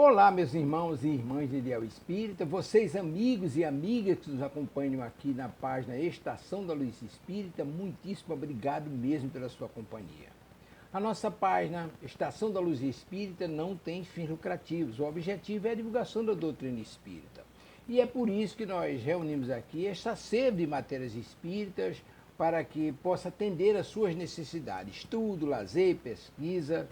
Olá, meus irmãos e irmãs de Ideal Espírita, vocês amigos e amigas que nos acompanham aqui na página Estação da Luz Espírita, muitíssimo obrigado mesmo pela sua companhia. A nossa página Estação da Luz Espírita não tem fins lucrativos, o objetivo é a divulgação da doutrina espírita. E é por isso que nós reunimos aqui esta sede de matérias espíritas para que possa atender às suas necessidades, estudo, lazer, pesquisa.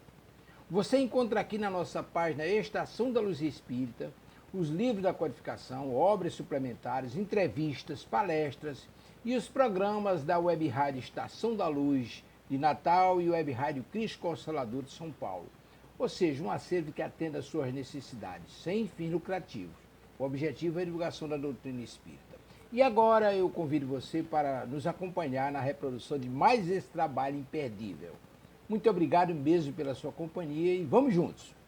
Você encontra aqui na nossa página Estação da Luz Espírita os livros da codificação, obras suplementares, entrevistas, palestras e os programas da Web Rádio Estação da Luz de Natal e Web Rádio Cristo Consolador de São Paulo. Ou seja, um acervo que atenda às suas necessidades, sem fins lucrativos. O objetivo é a divulgação da doutrina espírita. E agora eu convido você para nos acompanhar na reprodução de mais esse trabalho imperdível. Muito obrigado mesmo pela sua companhia e vamos juntos!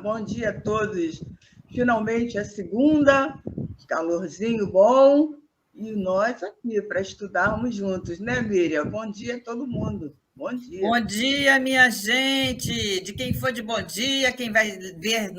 Bom dia a todos. Finalmente é segunda, calorzinho bom, e nós aqui para estudarmos juntos, né, Miriam? Bom dia a todo mundo. Bom dia. Bom dia, minha gente. De quem for de bom dia, quem vai ver,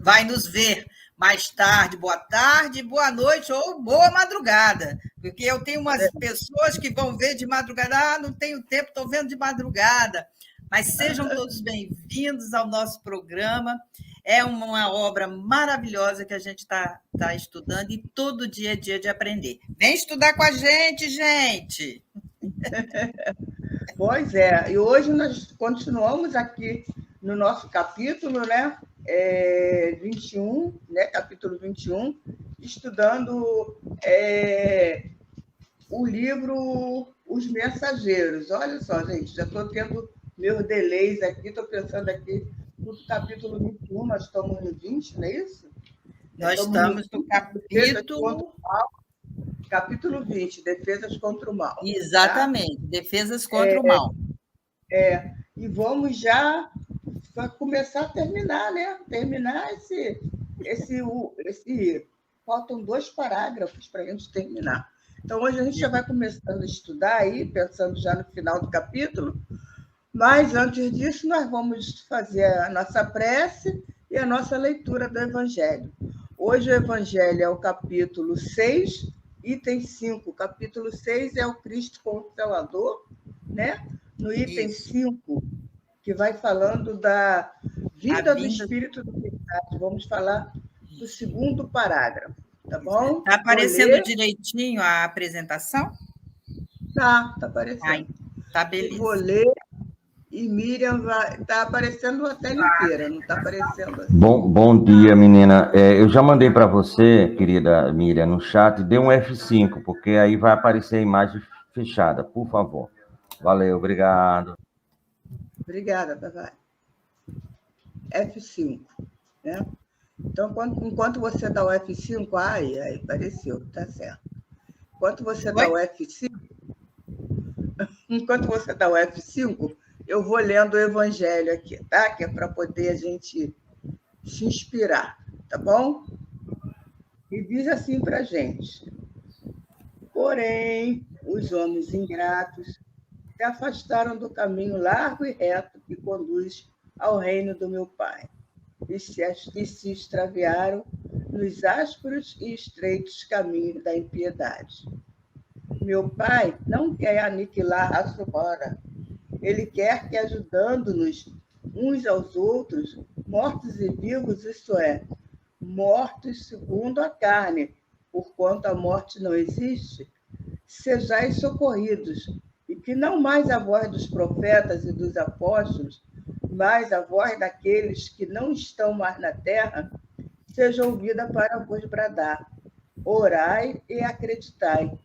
vai nos ver mais tarde, boa noite ou boa madrugada. Porque eu tenho umas pessoas que vão ver de madrugada, não tenho tempo, estou vendo de madrugada. Mas sejam todos bem-vindos ao nosso programa. É uma obra maravilhosa que a gente está estudando e todo dia é dia de aprender. Vem estudar com a gente, gente! Pois é, e hoje nós continuamos aqui no nosso capítulo, né? 21, né? Capítulo 21, estudando o livro Os Mensageiros. Olha só, gente, já estou tendo meus delays aqui, estou pensando aqui no capítulo 21, nós estamos no 20, não é isso? Nós estamos no capítulo 20, Defesas contra o Mal. Exatamente, tá? Defesas contra o Mal. E vamos já começar a terminar, né? Terminar esse faltam 2 parágrafos para a gente terminar. Então, hoje a gente já vai começando a estudar aí, pensando já no final do capítulo. Mas, antes disso, nós vamos fazer a nossa prece e a nossa leitura do Evangelho. Hoje o Evangelho é o capítulo 6, item 5. O capítulo 6 é o Cristo Consolador, né? No item 5, que vai falando da vida do Espírito da Verdade. Vamos falar do segundo parágrafo, tá bom? Está aparecendo direitinho a apresentação? Tá aparecendo. Tá, beleza. Eu vou ler e Miriam vai... Está aparecendo a tela inteira, não está aparecendo assim. Bom dia, menina. Eu já mandei para você, querida Miriam, no chat, dê um F5, porque aí vai aparecer a imagem fechada, por favor. Valeu, obrigado. Obrigada, Tavares. F5, né? Então, enquanto você dá o F5, aí apareceu, tá certo. Enquanto você dá o F5, eu vou lendo o Evangelho aqui, tá? Que é para poder a gente se inspirar, tá bom? E diz assim para a gente: porém, os homens ingratos se afastaram do caminho largo e reto que conduz ao reino do meu Pai, e se extraviaram nos ásperos e estreitos caminhos da impiedade. Meu Pai não quer aniquilar a raça humana. Ele quer que, ajudando-nos uns aos outros, mortos e vivos, isto é, mortos segundo a carne, porquanto a morte não existe, sejais socorridos, e que não mais a voz dos profetas e dos apóstolos, mas a voz daqueles que não estão mais na terra, seja ouvida para vos bradar. Orai e acreditai,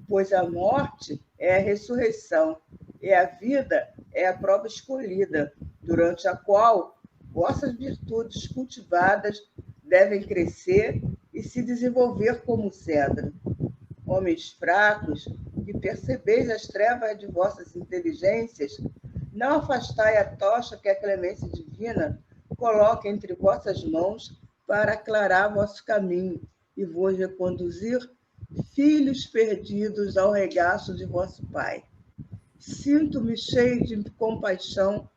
pois a morte é a ressurreição, e a vida é a prova escolhida, durante a qual vossas virtudes cultivadas devem crescer e se desenvolver como cedro. Homens fracos, que percebeis as trevas de vossas inteligências, não afastai a tocha que a clemência divina coloca entre vossas mãos para aclarar vosso caminho e vos reconduzir, filhos perdidos ao regaço de vosso Pai. Sinto-me cheio de compaixão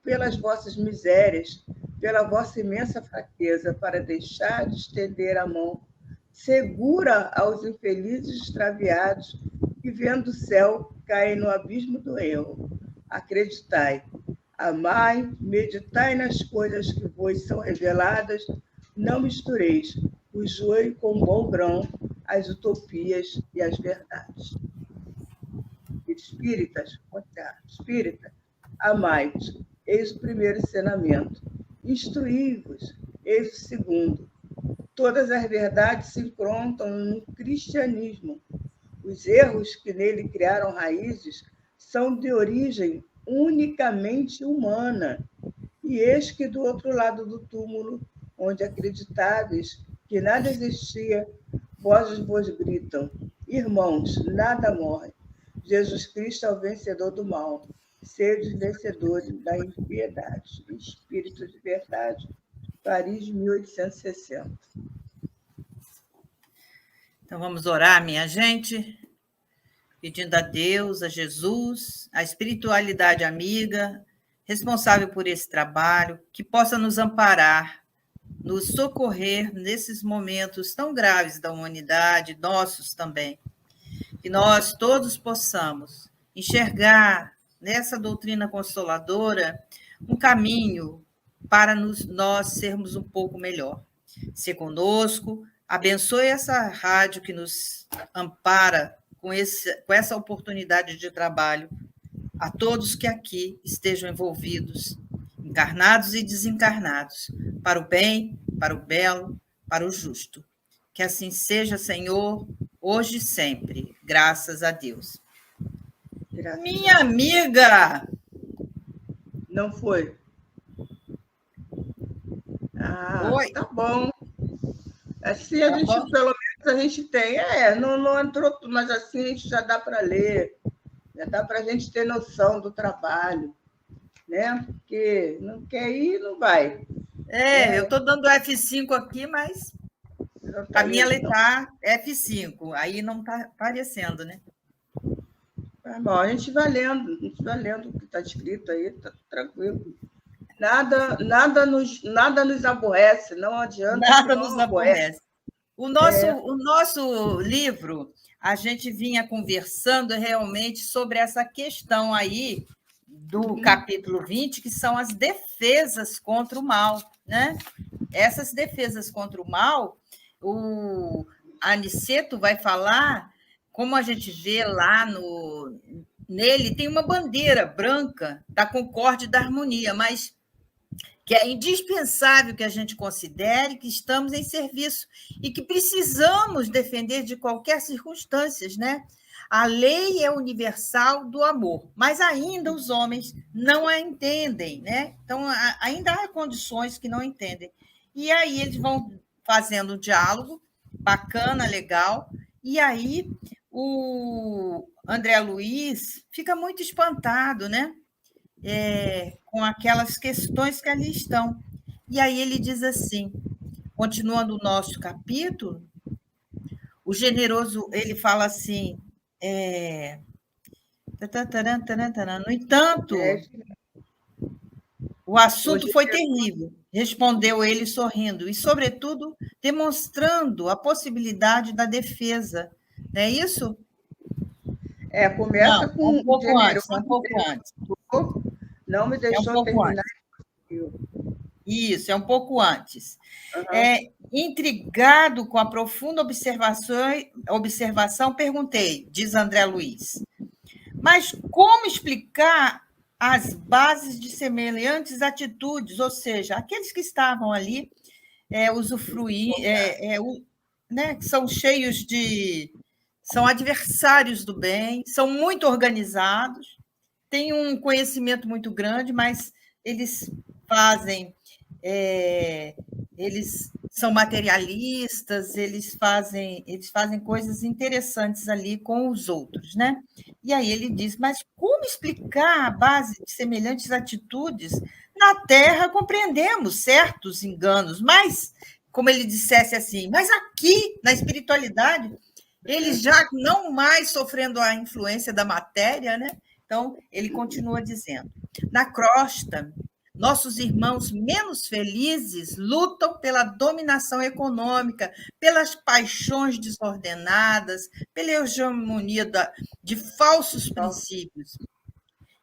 pelas vossas misérias, pela vossa imensa fraqueza, para deixar de estender a mão segura aos infelizes extraviados que, vendo o céu, caem no abismo do erro. Acreditai, amai, meditai nas coisas que vos são reveladas, não mistureis o joio com bom grão, as utopias e as verdades. Espíritas, amai-vos, eis o primeiro ensinamento. Instruí-vos, eis o segundo. Todas as verdades se encontram no cristianismo. Os erros que nele criaram raízes são de origem unicamente humana. E eis que do outro lado do túmulo, onde acreditáveis que nada existia, vozes vos gritam: irmãos, nada morre. Jesus Cristo é o vencedor do mal. Sede vencedores da impiedade. Espírito de verdade. Paris, 1860. Então, vamos orar, minha gente, pedindo a Deus, a Jesus, a espiritualidade amiga, responsável por esse trabalho, que possa nos amparar, nos socorrer nesses momentos tão graves da humanidade, nossos também. Que nós todos possamos enxergar nessa doutrina consoladora um caminho para nós sermos um pouco melhor. Se conosco, abençoe essa rádio que nos ampara com essa oportunidade de trabalho, a todos que aqui estejam envolvidos, encarnados e desencarnados, para o bem, para o belo, para o justo. Que assim seja, Senhor, hoje e sempre. Graças a Deus. Graças Minha amiga! Não foi? Oi. Tá bom. Assim a gente, pelo menos, a gente tem. Não entrou tudo, mas assim a gente já dá para ler, já dá para a gente ter noção do trabalho, né? Porque não quer ir, não vai. Eu estou dando F5 aqui, mas a minha letra F5, aí não está aparecendo, né? Tá bom, a gente vai lendo o que está escrito aí, tá tranquilo. Nada nos aborrece, não adianta. Nada nos aborrece. O nosso livro, a gente vinha conversando realmente sobre essa questão aí do capítulo 20, que são as defesas contra o mal, né? Essas defesas contra o mal, o Aniceto vai falar, como a gente vê lá nele, tem uma bandeira branca da concórdia e da harmonia, mas que é indispensável que a gente considere que estamos em serviço e que precisamos defender de qualquer circunstância, né? A lei é universal do amor, mas ainda os homens não a entendem, né? Então, ainda há condições que não entendem. E aí eles vão fazendo um diálogo bacana, legal, e aí o André Luiz fica muito espantado, né? Com aquelas questões que ali estão. E aí ele diz assim, continuando o nosso capítulo, o generoso, ele fala assim, no entanto, o assunto foi terrível, respondeu ele sorrindo, e, sobretudo, demonstrando a possibilidade da defesa. Não é isso? Começa com um pouco antes, um pouco antes. Não me deixou terminar. Isso, é um pouco antes. Uhum. Intrigado com a profunda observação, perguntei, diz André Luiz, mas como explicar as bases de semelhantes atitudes, ou seja, aqueles que estavam ali né, que são cheios de... são adversários do bem, são muito organizados, têm um conhecimento muito grande, mas eles fazem... eles são materialistas, eles fazem coisas interessantes ali com os outros, né? E aí ele diz, mas como explicar a base de semelhantes atitudes? Na Terra compreendemos certos enganos, mas, como ele dissesse assim, mas aqui, na espiritualidade, eles já não mais sofrendo a influência da matéria, né? Então, ele continua dizendo, na crosta, nossos irmãos menos felizes lutam pela dominação econômica, pelas paixões desordenadas, pela hegemonia de falsos princípios.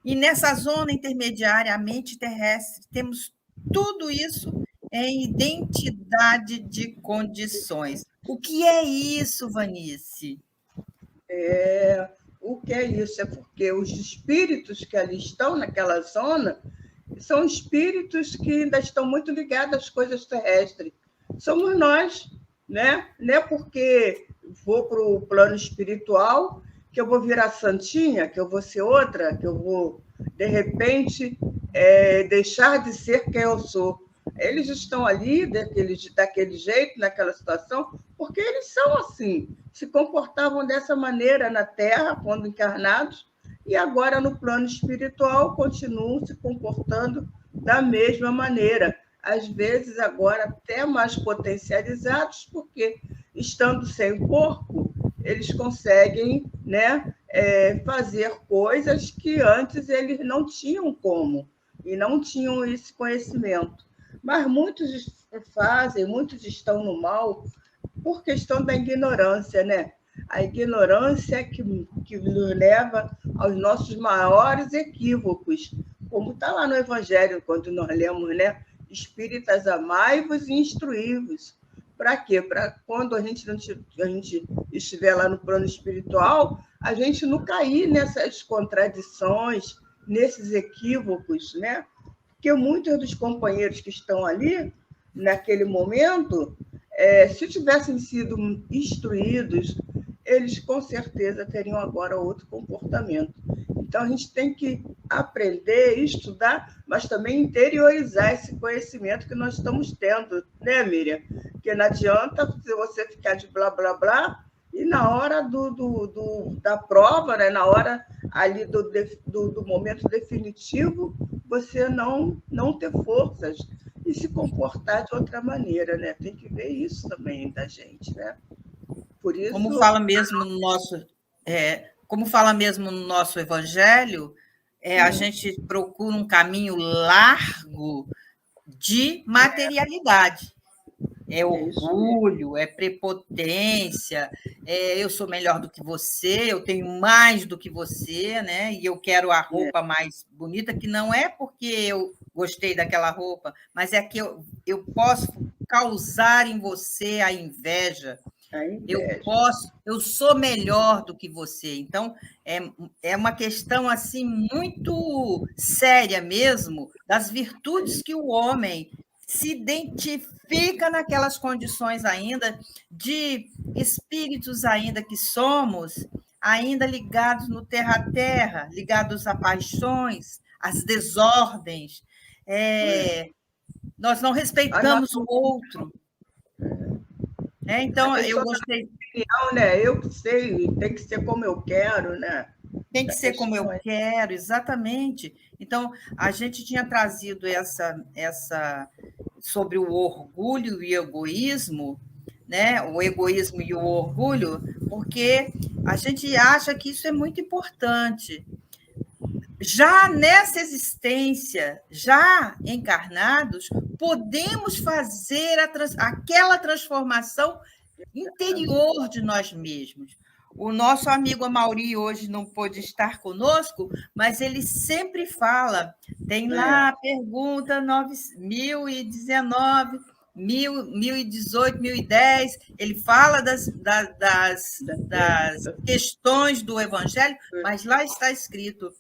E nessa zona intermediária, a mente terrestre, temos tudo isso em identidade de condições. O que é isso, Vanice? O que é isso? É porque os espíritos que ali estão naquela zona são espíritos que ainda estão muito ligados às coisas terrestres. Somos nós, né? Não é porque vou para o plano espiritual que eu vou virar santinha, que eu vou ser outra, que eu vou, de repente, deixar de ser quem eu sou. Eles estão ali daquele jeito, naquela situação, porque eles são assim, se comportavam dessa maneira na Terra, quando encarnados, e agora, no plano espiritual, continuam se comportando da mesma maneira. Às vezes, agora, até mais potencializados, porque, estando sem o corpo, eles conseguem, né, fazer coisas que antes eles não tinham como, e não tinham esse conhecimento. Mas muitos fazem, muitos estão no mal por questão da ignorância, né? A ignorância que nos leva aos nossos maiores equívocos, como está lá no Evangelho, quando nós lemos, né? Espíritas, amai-vos e instruí-vos. Para quê? Para quando a gente estiver lá no plano espiritual, a gente não cair nessas contradições, nesses equívocos, né? Porque muitos dos companheiros que estão ali, naquele momento, se tivessem sido instruídos, eles com certeza teriam agora outro comportamento. Então, a gente tem que aprender, estudar, mas também interiorizar esse conhecimento que nós estamos tendo, né, Miriam? Porque não adianta você ficar de blá, blá, blá, e na hora da prova, né, na hora ali do momento definitivo, você não ter forças e se comportar de outra maneira, né? Tem que ver isso também da gente, né? Por isso... Como fala mesmo no nosso Evangelho, a gente procura um caminho largo de materialidade. É orgulho, é prepotência, eu sou melhor do que você, eu tenho mais do que você, né? E eu quero a roupa mais bonita, que não é porque eu gostei daquela roupa, mas é que eu posso causar em você a inveja. Eu sou melhor do que você. Então, é uma questão assim muito séria mesmo das virtudes que o homem se identifica naquelas condições ainda de espíritos ainda que somos, ainda ligados no terra a terra, ligados a paixões, às desordens. Nós não respeitamos o outro. Então, eu gostei. Né? Eu que sei, tem que ser como eu quero, né? Tem que ser como eu quero, exatamente. Então, a gente tinha trazido essa sobre o orgulho e o egoísmo, né? O egoísmo e o orgulho, porque a gente acha que isso é muito importante. Já nessa existência, já encarnados, podemos fazer aquela transformação interior de nós mesmos. O nosso amigo Amaury hoje não pôde estar conosco, mas ele sempre fala, tem lá a pergunta 1019, 1018, 1010, ele fala das questões do Evangelho, mas lá está escrito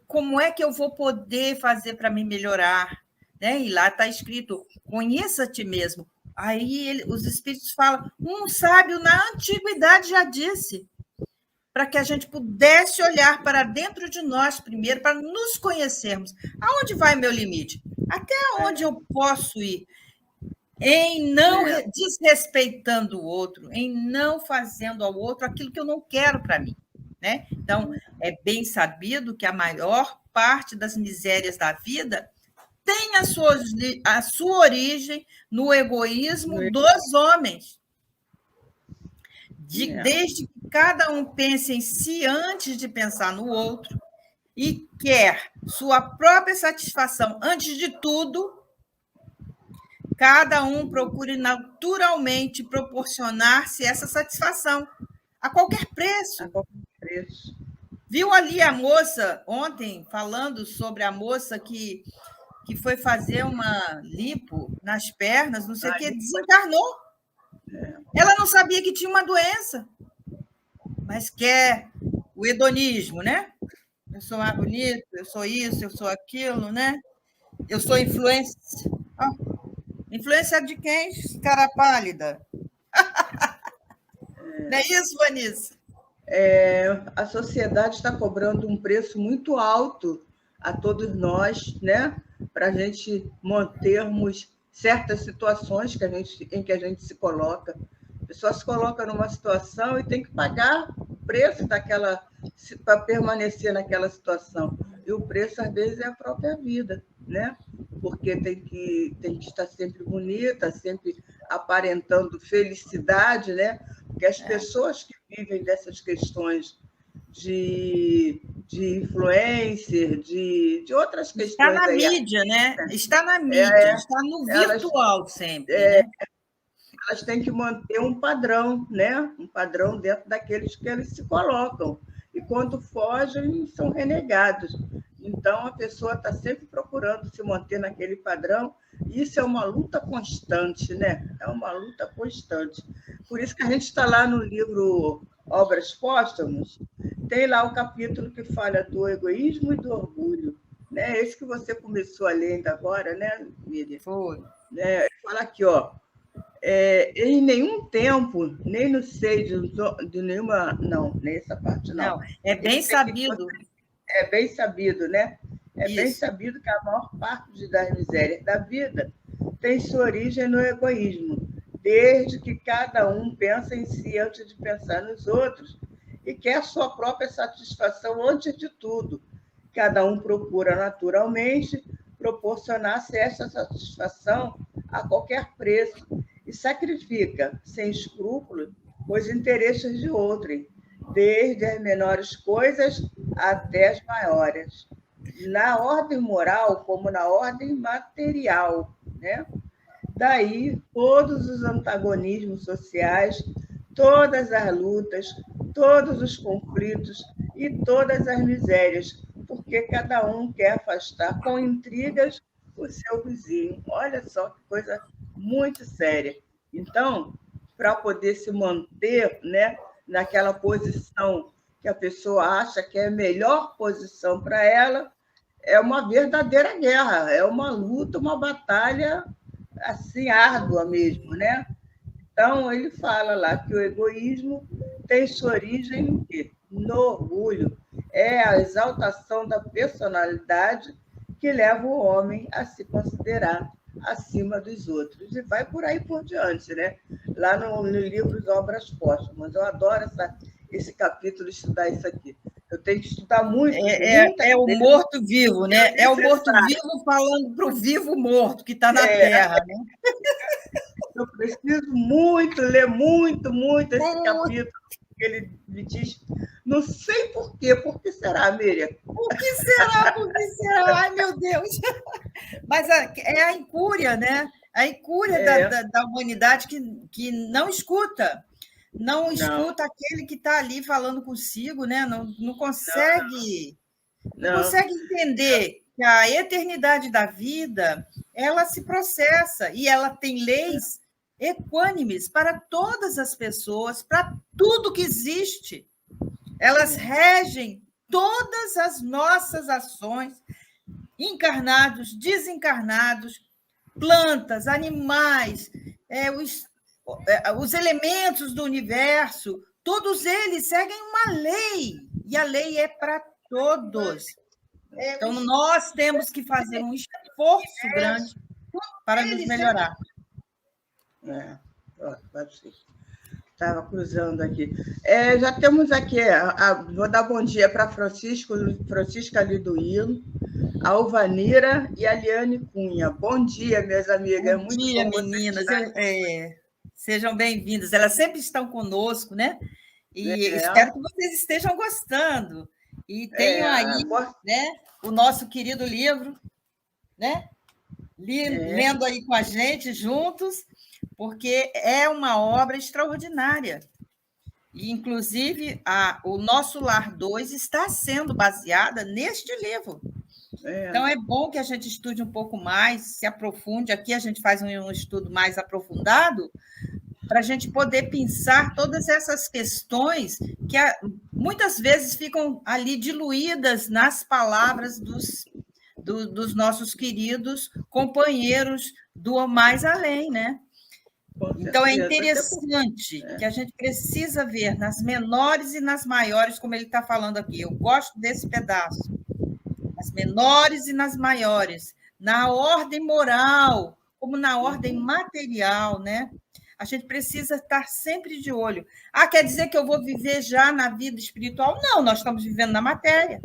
como é que eu vou poder fazer para me melhorar, né? E lá está escrito, conheça a ti mesmo. Aí os espíritos falam, um sábio na antiguidade já disse, para que a gente pudesse olhar para dentro de nós primeiro, para nos conhecermos. Aonde vai meu limite? Até onde eu posso ir? Em não desrespeitando o outro, em não fazendo ao outro aquilo que eu não quero para mim. Né? Então, é bem sabido que a maior parte das misérias da vida tem a sua origem no egoísmo dos homens. Desde que cada um pense em si antes de pensar no outro e quer sua própria satisfação antes de tudo, cada um procure naturalmente proporcionar-se essa satisfação a qualquer preço. Viu ali a moça ontem falando sobre a moça que foi fazer uma lipo nas pernas, não sei o que, desencarnou. Ela não sabia que tinha uma doença, mas quer o hedonismo, né? Eu sou mais bonita, eu sou isso, eu sou aquilo, né? Eu sou influência. Influência de quem? Cara pálida. Não é isso, Vanessa? A sociedade está cobrando um preço muito alto a todos nós, né? Para a gente mantermos certas situações em que a gente se coloca. A pessoa se coloca numa situação e tem que pagar o preço para permanecer naquela situação. E o preço, às vezes, é a própria vida, né? Porque tem que estar sempre bonita, sempre aparentando felicidade, né? Porque as pessoas que vivem dessas questões de influencer, de outras questões... Está na mídia, né? Está na mídia, está no virtual sempre, né? Elas têm que manter um padrão, né? Um padrão dentro daqueles que eles se colocam. E quando fogem, são renegados. Então, a pessoa está sempre procurando se manter naquele padrão. Isso é uma luta constante, né? É uma luta constante. Por isso que a gente está lá no livro Obras Póstumas, tem lá o capítulo que fala do egoísmo e do orgulho. Né? Esse que você começou a ler ainda agora, né, Miriam? Foi. Fala aqui, ó. Em nenhum tempo, nem no seio de nenhuma... Não, nessa parte não. É bem sabido. É bem sabido, né? Bem sabido que a maior parte das misérias da vida tem sua origem no egoísmo, desde que cada um pensa em si antes de pensar nos outros e quer a sua própria satisfação antes de tudo. Cada um procura naturalmente proporcionar-se essa satisfação a qualquer preço e sacrifica, sem escrúpulos, os interesses de outrem, desde as menores coisas até as maiores, na ordem moral como na ordem material, né? Daí todos os antagonismos sociais, todas as lutas, todos os conflitos e todas as misérias, porque cada um quer afastar com intrigas o seu vizinho. Olha só que coisa muito séria. Então, para poder se manter, né, naquela posição que a pessoa acha que é a melhor posição para ela, é uma verdadeira guerra, é uma luta, uma batalha assim árdua mesmo, né? Então, ele fala lá que o egoísmo tem sua origem no quê? No orgulho. É a exaltação da personalidade que leva o homem a se considerar acima dos outros. E vai por aí por diante, né? Lá no livro Obras Póstumas. Eu adoro esse capítulo, estudar isso aqui. Eu tenho que estudar muito. É o morto-vivo, né? É o morto-vivo falando para o vivo-morto que está na Terra, né? Eu preciso muito, ler muito esse capítulo, que ele me diz, não sei por quê, por que será, Miriam? Por que será? Por que será? Ai, meu Deus! Mas é a incúria, né? A incúria da humanidade que não escuta. Não escuta aquele que está ali falando consigo, né? Não consegue entender que a eternidade da vida, ela se processa e ela tem leis equânimes para todas as pessoas, para tudo que existe. Elas regem todas as nossas ações, encarnados, desencarnados, plantas, animais, os elementos do universo, todos eles seguem uma lei, e a lei é para todos. Então, nós temos que fazer um esforço grande para nos melhorar. Estava cruzando aqui. Já temos aqui, vou dar bom dia para Francisca Liduíno, a Alvanira e a Liane Cunha. Bom dia, minhas amigas. Bom dia, meninas. Sejam bem-vindas. Elas sempre estão conosco, né? E espero que vocês estejam gostando. E tenham aí, né, o nosso querido livro, né? Lendo aí com a gente juntos, porque é uma obra extraordinária. E, inclusive, o Nosso Lar 2 está sendo baseada neste livro. Então, é bom que a gente estude um pouco mais, se aprofunde. Aqui a gente faz um estudo mais aprofundado, para a gente poder pensar todas essas questões que muitas vezes ficam ali diluídas nas palavras dos nossos queridos companheiros do mais além, né? Então, é interessante que a gente precisa ver nas menores e nas maiores, como ele está falando aqui. Eu gosto desse pedaço. Nas menores e nas maiores, na ordem moral, como na ordem material, né? A gente precisa estar sempre de olho. Quer dizer que eu vou viver já na vida espiritual? Não, nós estamos vivendo na matéria.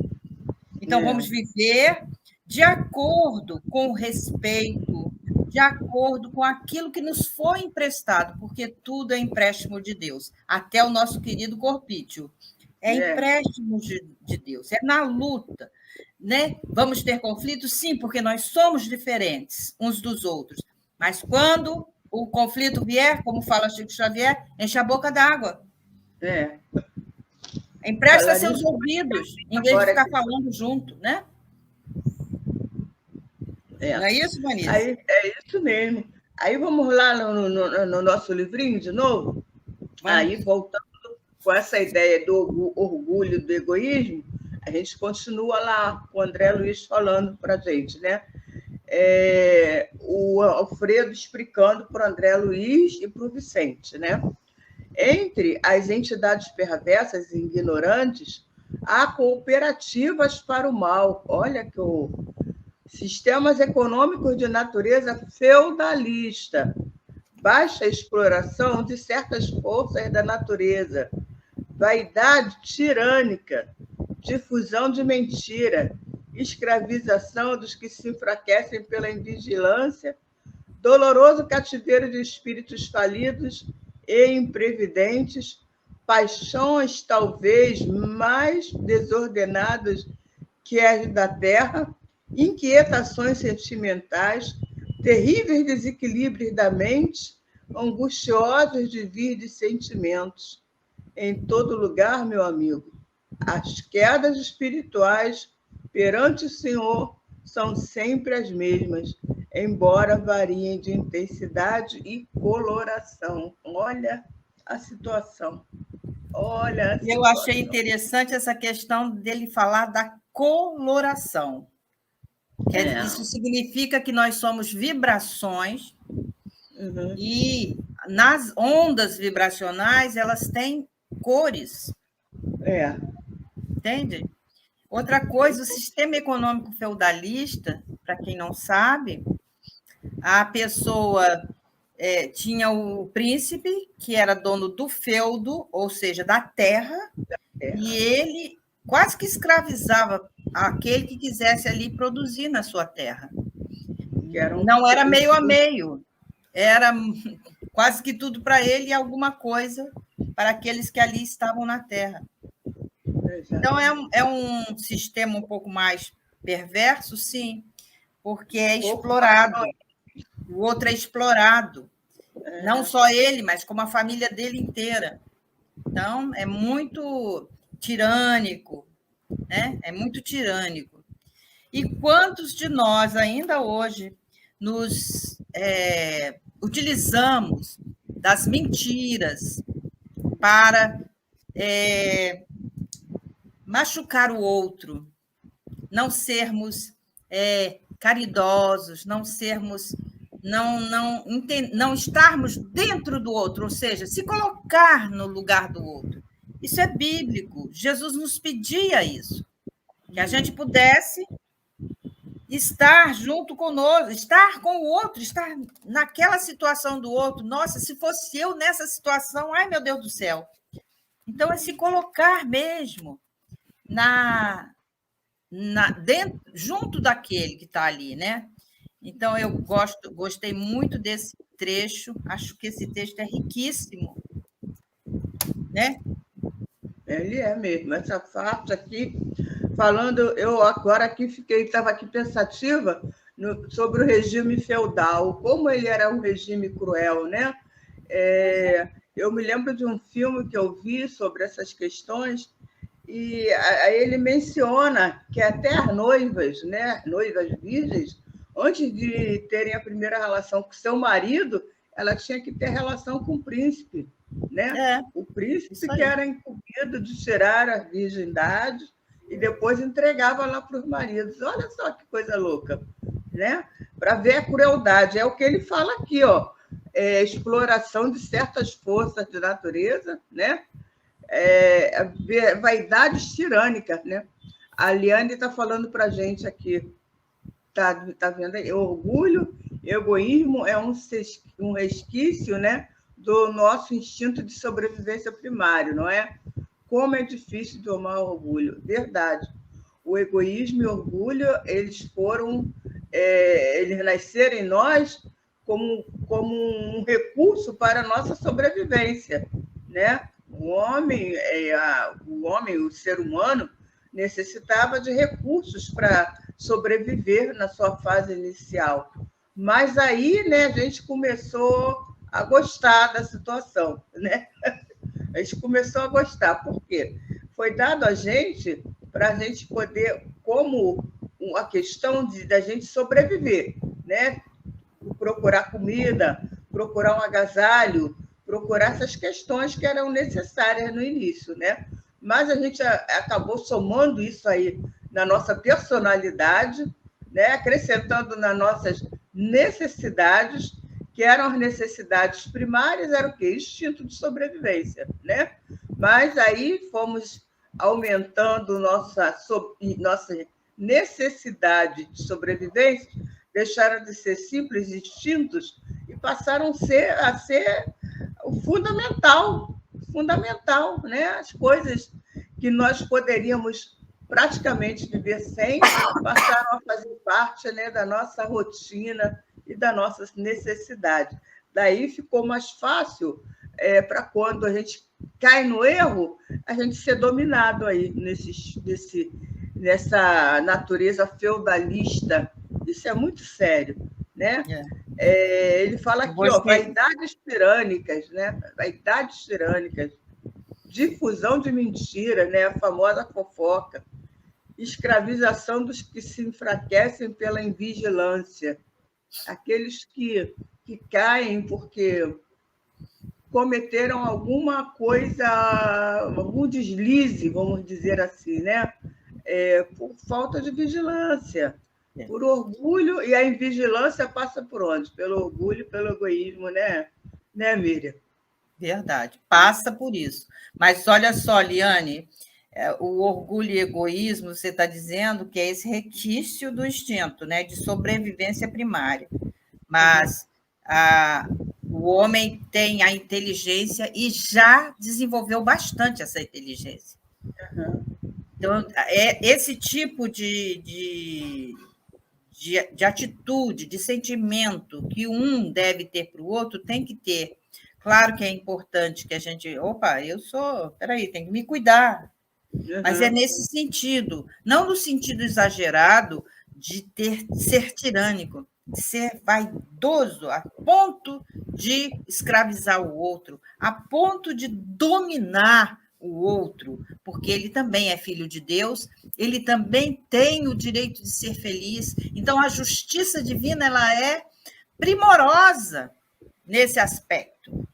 Então, vamos viver de acordo com o respeito, de acordo com aquilo que nos foi emprestado, porque tudo é empréstimo de Deus, até o nosso querido corpício. Empréstimo de Deus, é na luta, né? Vamos ter conflitos? Sim, porque nós somos diferentes uns dos outros. Mas quando o conflito vier, como fala Chico Xavier, enche a boca d'água. Empresta seus ouvidos, em vez de ficar falando junto, né? Não é isso, Vanessa? É isso mesmo. Aí vamos lá no nosso livrinho de novo? Aí, voltando com essa ideia do orgulho, do egoísmo, a gente continua lá com o André Luiz falando para a gente, né? O Alfredo explicando para o André Luiz e para o Vicente, né? Entre as entidades perversas e ignorantes, há cooperativas para o mal. Olha que sistemas econômicos de natureza feudalista, baixa exploração de certas forças da natureza, vaidade tirânica, difusão de mentira, escravização dos que se enfraquecem pela invigilância, doloroso cativeiro de espíritos falidos e imprevidentes, paixões talvez mais desordenadas que as da terra, inquietações sentimentais, terríveis desequilíbrios da mente, angustiosos desvios de sentimentos. Em todo lugar, meu amigo, as quedas espirituais perante o Senhor são sempre as mesmas, embora variem de intensidade e coloração. Olha a situação. Olha a situação. Eu achei interessante essa questão dele falar da coloração. Isso significa que nós somos vibrações, e nas ondas vibracionais elas têm cores. Entende? Outra coisa, o sistema econômico feudalista, para quem não sabe, a pessoa tinha o príncipe, que era dono do feudo, ou seja, da terra, e ele quase que escravizava aquele que quisesse ali produzir na sua terra. Não era meio a meio, era quase que tudo para ele e alguma coisa para aqueles que ali estavam na terra. Então, é um sistema um pouco mais perverso, sim, porque é explorado. O outro é explorado. Não só ele, mas como a família dele inteira. Então, é muito tirânico, né? É muito tirânico. E quantos de nós, ainda hoje, nos utilizamos das mentiras para machucar o outro, não sermos caridosos, não sermos, não estarmos dentro do outro, ou seja, se colocar no lugar do outro. Isso é bíblico. Jesus nos pedia isso, que a gente pudesse estar junto conosco, estar com o outro, estar naquela situação do outro. Nossa, se fosse eu nessa situação, ai, meu Deus do céu. Então, é se colocar mesmo dentro, junto daquele que está ali, né? Então, eu gostei muito desse trecho, acho que esse texto é riquíssimo, né? Ele é mesmo. Essa parte aqui, falando, eu agora aqui estava aqui pensativa sobre o regime feudal, como ele era um regime cruel, né? Eu me lembro de um filme que eu vi sobre essas questões, e aí ele menciona que até as noivas, né, noivas virgens, antes de terem a primeira relação com seu marido, ela tinha que ter relação com o príncipe, né? O príncipe que era incumbido de tirar a virgindade e depois entregava lá para os maridos. Olha só que coisa louca, né? Para ver a crueldade. É o que ele fala aqui, ó. Exploração de certas forças de natureza, né? Vaidades tirânicas, né? A Liane está falando para a gente aqui, tá vendo aí? Orgulho, egoísmo é um resquício, né, do nosso instinto de sobrevivência primário, não é? Como é difícil domar o orgulho. Verdade. O egoísmo e o orgulho, eles nasceram em nós como um recurso para a nossa sobrevivência, né? O homem, o ser humano, necessitava de recursos para sobreviver na sua fase inicial. Mas aí, né, a gente começou a gostar da situação, né? A gente começou a gostar. Por quê? Foi dado a gente para a gente poder, como a questão da gente sobreviver, né? Procurar comida, procurar um agasalho, procurar essas questões que eram necessárias no início, né? Mas a gente acabou somando isso aí na nossa personalidade, né? Acrescentando nas nossas necessidades, que eram as necessidades primárias, era o quê? Instinto de sobrevivência, né? Mas aí fomos aumentando nossa necessidade de sobrevivência, deixaram de ser simples instintos e passaram a ser o fundamental, né? As coisas que nós poderíamos praticamente viver sem passaram a fazer parte, né, da nossa rotina e da nossa necessidade. Daí ficou mais fácil para quando a gente cai no erro, a gente ser dominado aí nessa natureza feudalista. Isso é muito sério, né? Ele fala aqui, ó, vaidades tirânicas, né? Vaidades tirânicas, difusão de mentira, né? A famosa fofoca, escravização dos que se enfraquecem pela invigilância, aqueles que caem porque cometeram alguma coisa, algum deslize, vamos dizer assim, né? Por falta de vigilância, por orgulho, e a invigilância passa por onde? Pelo orgulho, pelo egoísmo, né, Miriam? Verdade, passa por isso. Mas olha só, Liane, o orgulho e egoísmo, você está dizendo que é esse requisito do instinto, né, de sobrevivência primária. Mas o homem tem a inteligência e já desenvolveu bastante essa inteligência. Uhum. Então, esse tipo de atitude, de sentimento que um deve ter para o outro, tem que ter. Claro que é importante que a gente... Peraí, tem que me cuidar. Uhum. Mas é nesse sentido, não no sentido exagerado de ser tirânico, de ser vaidoso a ponto de escravizar o outro, a ponto de dominar o outro, porque ele também é filho de Deus, ele também tem o direito de ser feliz. Então, a justiça divina, ela é primorosa nesse aspecto.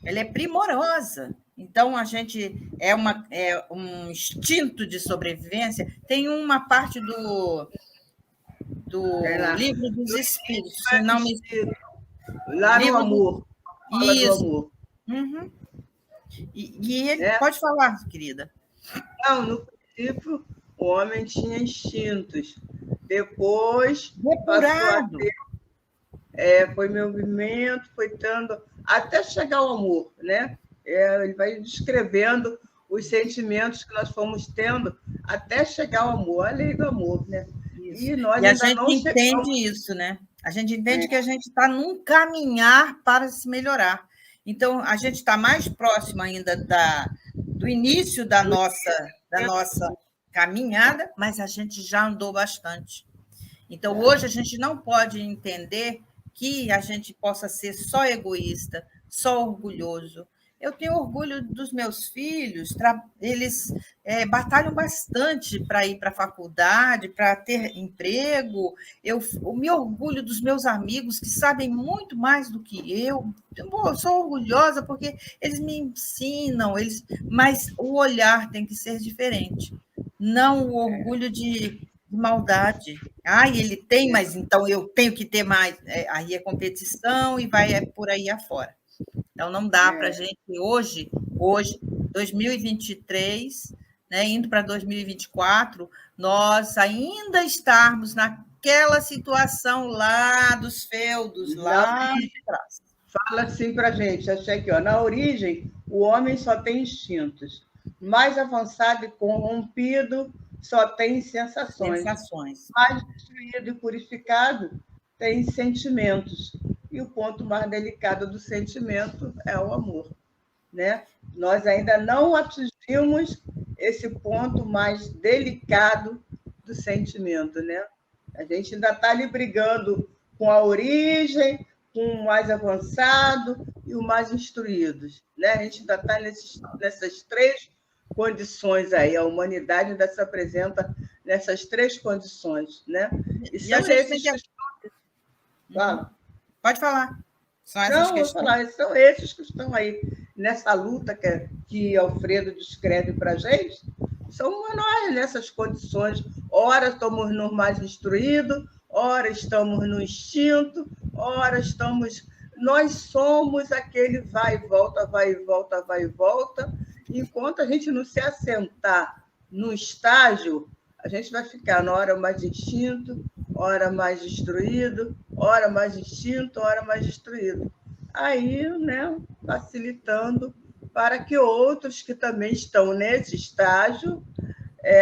Ela é primorosa. Então, a gente é um instinto de sobrevivência. Tem uma parte do Livro dos Espíritos, se não me... Lá no amor. Isso. Do amor. Uhum. E ele pode falar, querida. Não, no princípio, o homem tinha instintos. Depois, depurado. Foi movimento, foi dando até chegar ao amor, né? Ele vai descrevendo os sentimentos que nós fomos tendo até chegar ao amor, a lei do amor, né? E a gente entende isso, né? A gente entende que a gente está num caminhar para se melhorar. Então, a gente está mais próximo ainda do início da nossa caminhada, mas a gente já andou bastante. Então, hoje, a gente não pode entender que a gente possa ser só egoísta, só orgulhoso. Eu tenho orgulho dos meus filhos, eles batalham bastante para ir para a faculdade, para ter emprego. Eu me orgulho dos meus amigos, que sabem muito mais do que eu. Eu sou orgulhosa porque eles me ensinam, mas o olhar tem que ser diferente. Não o orgulho de maldade. Ele tem, mas então eu tenho que ter mais. Aí é competição e vai por aí afora. Então, não dá para a gente, hoje, 2023, né, indo para 2024, nós ainda estarmos naquela situação lá dos feudos, lá atrás. Fala assim para a gente, achei aqui, ó, na origem, o homem só tem instintos. Mais avançado e corrompido, só tem sensações. Mais destruído e purificado, tem sentimentos. E o ponto mais delicado do sentimento é o amor, né? Nós ainda não atingimos esse ponto mais delicado do sentimento, né? A gente ainda está ali brigando com a origem, com o mais avançado e o mais instruídos, né? A gente ainda está nessas três condições aí. A humanidade ainda se apresenta nessas três condições, né? E são esses que... Fala. Pode falar. São esses que estão aí nessa luta que Alfredo descreve para a gente. São nós nessas condições. Ora estamos no mais instruído, ora estamos no instinto, ora estamos... Nós somos aquele vai e volta, vai e volta, vai e volta. Enquanto a gente não se assentar no estágio, a gente vai ficar na hora mais instinto, hora mais instruído, hora mais instinto, hora mais destruído. Aí, né, facilitando para que outros que também estão nesse estágio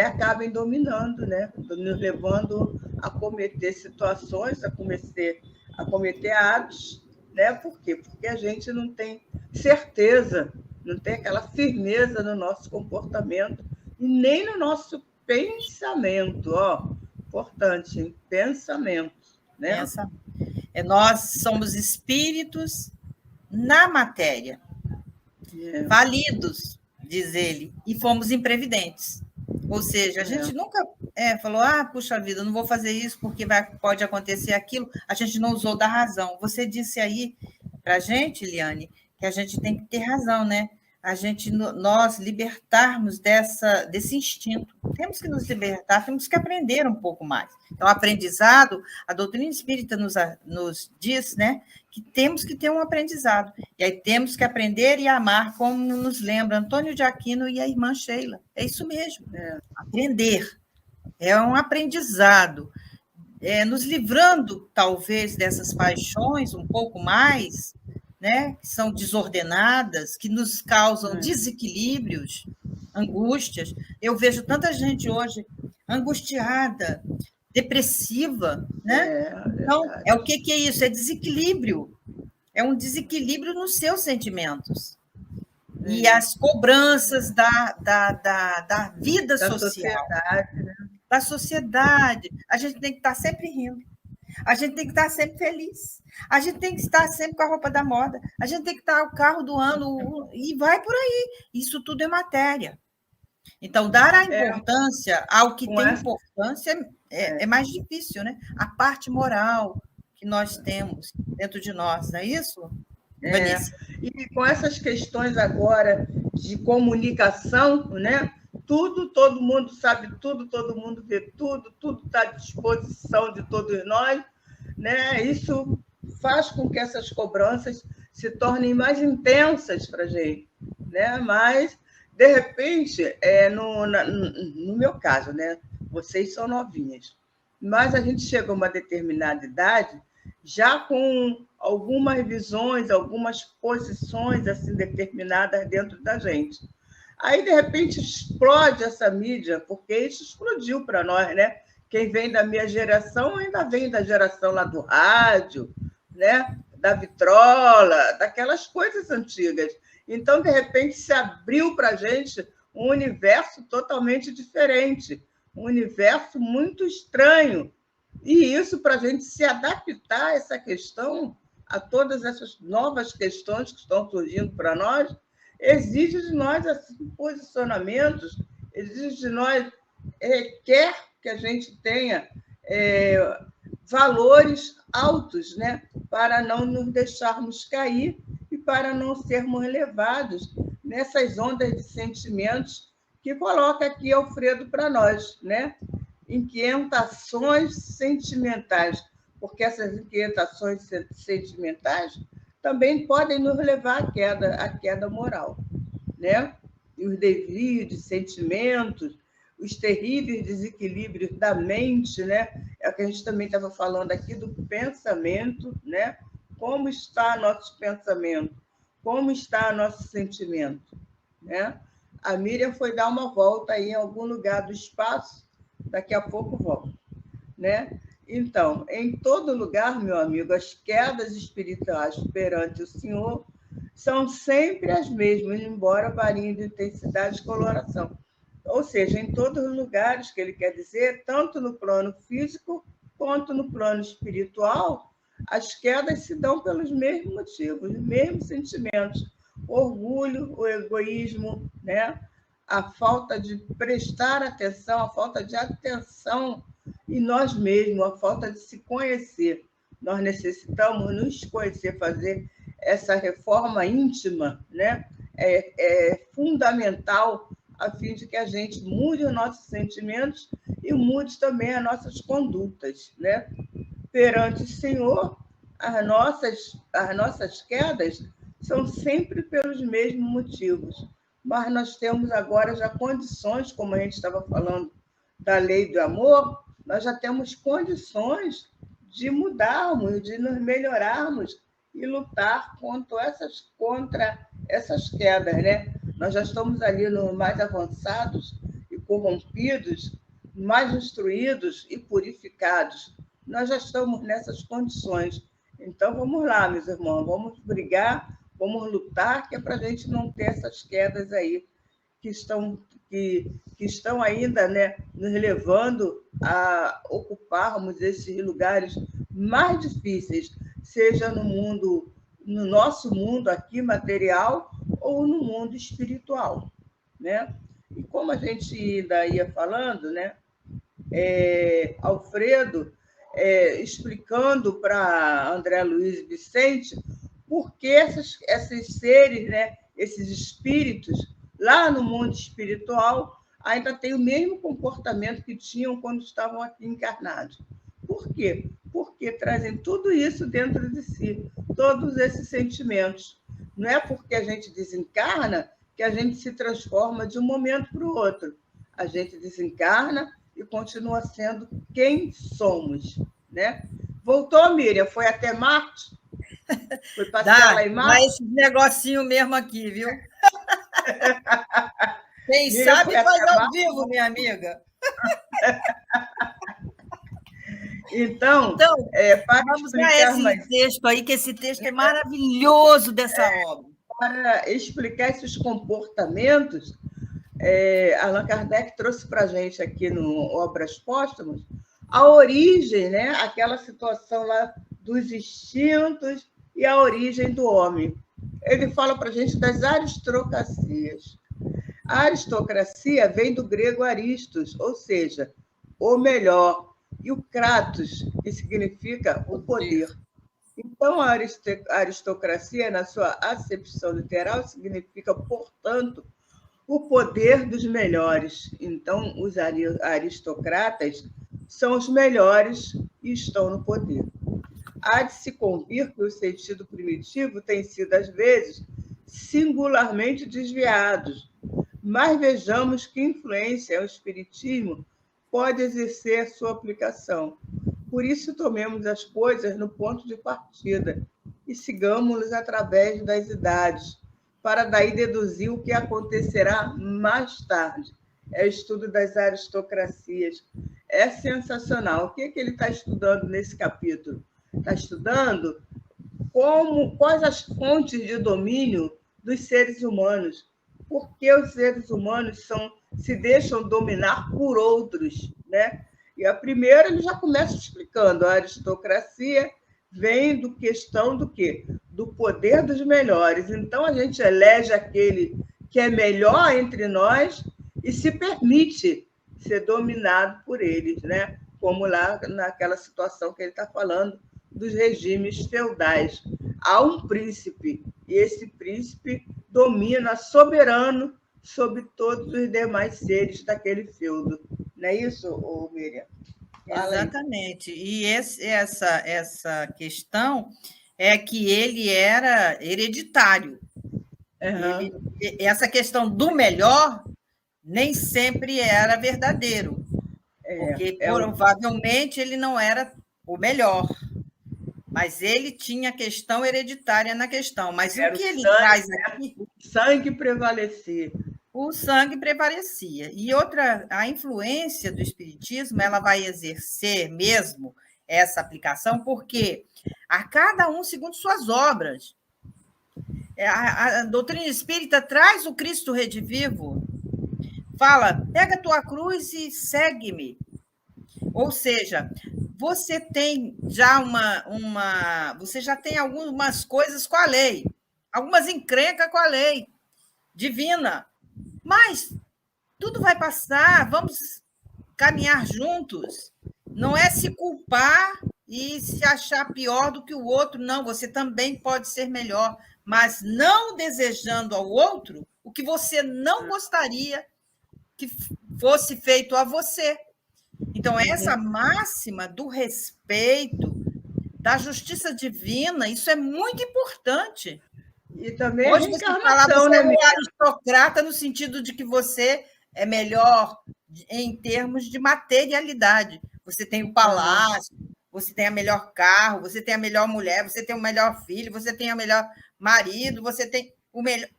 acabem dominando, né, nos levando a cometer situações, a cometer atos, né? Por quê? Porque a gente não tem certeza, não tem aquela firmeza no nosso comportamento e nem no nosso pensamento, ó. Importante, hein? Pensamento, né? Nós somos espíritos na matéria, falidos, diz ele, e fomos imprevidentes. Ou seja, a gente nunca falou, puxa vida, não vou fazer isso porque pode acontecer aquilo. A gente não usou da razão. Você disse aí para a gente, Eliane, que a gente tem que ter razão, né? Nós libertarmos desse instinto. Temos que nos libertar, temos que aprender um pouco mais. Então, aprendizado, a doutrina espírita nos diz, né, que temos que ter um aprendizado. E aí temos que aprender e amar, como nos lembra Antônio de Aquino e a irmã Sheila. É isso mesmo, aprender. É um aprendizado. Nos livrando, talvez, dessas paixões um pouco mais, né, que são desordenadas, que nos causam desequilíbrios, angústias. Eu vejo tanta gente hoje angustiada, depressiva, né? Então, o que é isso? É desequilíbrio. É um desequilíbrio nos seus sentimentos. E as cobranças da vida social. Da sociedade. A gente tem que estar sempre rindo. A gente tem que estar sempre feliz. A gente tem que estar sempre com a roupa da moda. A gente tem que estar o carro do ano e vai por aí. Isso tudo é matéria. Então, dar a importância ao que tem importância é mais difícil, né? A parte moral que nós temos dentro de nós, não é isso, Vanessa? E com essas questões agora de comunicação, né? Tudo, todo mundo sabe tudo, todo mundo vê tudo, tudo está à disposição de todos nós, né? Isso faz com que essas cobranças se tornem mais intensas para a gente, né? Mas, de repente, no meu caso, né? Vocês são novinhas, mas a gente chega a uma determinada idade já com algumas visões, algumas posições assim determinadas dentro da gente. Aí, de repente, explode essa mídia, porque isso explodiu para nós, né? Quem vem da minha geração ainda vem da geração lá do rádio, né? Da vitrola, daquelas coisas antigas. Então, de repente, se abriu para a gente um universo totalmente diferente, um universo muito estranho. E isso, para a gente se adaptar a essa questão, a todas essas novas questões que estão surgindo para nós, exige de nós assim, posicionamentos, exige de nós, quer que a gente tenha valores altos, né? Para não nos deixarmos cair e para não sermos levados nessas ondas de sentimentos que coloca aqui Alfredo para nós, né? Inquietações sentimentais, porque essas inquietações sentimentais também podem nos levar à queda moral, né? E os desvios de sentimentos, os terríveis desequilíbrios da mente, né? É o que a gente também estava falando aqui do pensamento, né? Como está nosso pensamento? Como está nosso sentimento, né? A Miriam foi dar uma volta aí em algum lugar do espaço, daqui a pouco volta, né? Então, em todo lugar, meu amigo, as quedas espirituais perante o Senhor são sempre as mesmas, embora variem de intensidade e coloração. Ou seja, em todos os lugares, que ele quer dizer, tanto no plano físico quanto no plano espiritual, as quedas se dão pelos mesmos motivos, os mesmos sentimentos. O orgulho, o egoísmo, né? A falta de prestar atenção, a falta de atenção em nós mesmos, a falta de se conhecer. Nós necessitamos nos conhecer, fazer essa reforma íntima, né? É fundamental a fim de que a gente mude os nossos sentimentos e mude também as nossas condutas, né? Perante o Senhor, as nossas quedas são sempre pelos mesmos motivos, mas nós temos agora já condições, como a gente estava falando da lei do amor, nós já temos condições de mudarmos, de nos melhorarmos e lutar contra essas quedas, né? Nós já estamos ali mais avançados e corrompidos, mais instruídos e purificados. Nós já estamos nessas condições. Então, vamos lá, meus irmãos, vamos brigar, vamos lutar, que é para a gente não ter essas quedas aí que estão ainda, né, nos levando a ocuparmos esses lugares mais difíceis, seja no nosso mundo aqui material ou no mundo espiritual, né? E como a gente ainda ia falando, né? Alfredo explicando para André Luiz Vicente por que esses seres, né? Esses espíritos lá no mundo espiritual ainda têm o mesmo comportamento que tinham quando estavam aqui encarnados. Por quê? Porque trazem tudo isso dentro de si, todos esses sentimentos. Não é porque a gente desencarna que a gente se transforma de um momento para o outro. A gente desencarna e continua sendo quem somos, né? Voltou, Miriam? Foi até Marte? Foi passear lá em Marte? Dá esse negocinho mesmo aqui, viu? Quem Miriam sabe faz ao Marte? vivo, minha amiga. Então vamos a esse texto aí, que esse texto é maravilhoso dessa obra. Para explicar esses comportamentos, Allan Kardec trouxe para a gente aqui no Obras Póstumas a origem, né? Aquela situação lá dos instintos e a origem do homem. Ele fala para a gente das aristocracias. A aristocracia vem do grego aristos, ou seja, o melhor, e o kratos, que significa o poder. Então, a aristocracia, na sua acepção literal, significa, portanto, o poder dos melhores. Então, os aristocratas são os melhores e estão no poder. Há de se convir que o sentido primitivo tem sido, às vezes, singularmente desviado, mas vejamos que influência o espiritismo pode exercer sua aplicação. Por isso, tomemos as coisas no ponto de partida e sigamos-nos através das idades, para daí deduzir o que acontecerá mais tarde. É o estudo das aristocracias. É sensacional. O que ele está estudando nesse capítulo? Está estudando quais as fontes de domínio dos seres humanos. Por que os seres humanos se deixam dominar por outros, né? E a primeira ele já começa explicando, a aristocracia vem do questão do quê? Do poder dos melhores. Então, a gente elege aquele que é melhor entre nós e se permite ser dominado por eles, né? Como lá naquela situação que ele está falando dos regimes feudais. Há um príncipe, e esse príncipe domina soberano sobre todos os demais seres daquele feudo. Não é isso, Miriam? Exatamente. E essa questão é que ele era hereditário. Uhum. Essa questão do melhor nem sempre era verdadeiro, porque provavelmente ele não era o melhor, mas ele tinha questão hereditária na questão. Mas o que ele traz aqui... O sangue prevalecia. O sangue prevalecia. E a influência do espiritismo, ela vai exercer mesmo essa aplicação, porque a cada um segundo suas obras. A doutrina espírita traz o Cristo redivivo, fala, pega a tua cruz e segue-me. Ou seja, você tem já você já tem algumas coisas com a lei, algumas encrencas com a lei divina, mas tudo vai passar, vamos caminhar juntos. Não é se culpar e se achar pior do que o outro, não, você também pode ser melhor, mas não desejando ao outro o que você não gostaria que fosse feito a você. Então, essa máxima do respeito, da justiça divina, isso é muito importante. E também hoje você fala, você é um aristocrata no sentido de que você é melhor em termos de materialidade. Você tem o palácio, você tem o melhor carro, você tem a melhor mulher, você tem o melhor filho, você tem o melhor marido, você tem o melhor...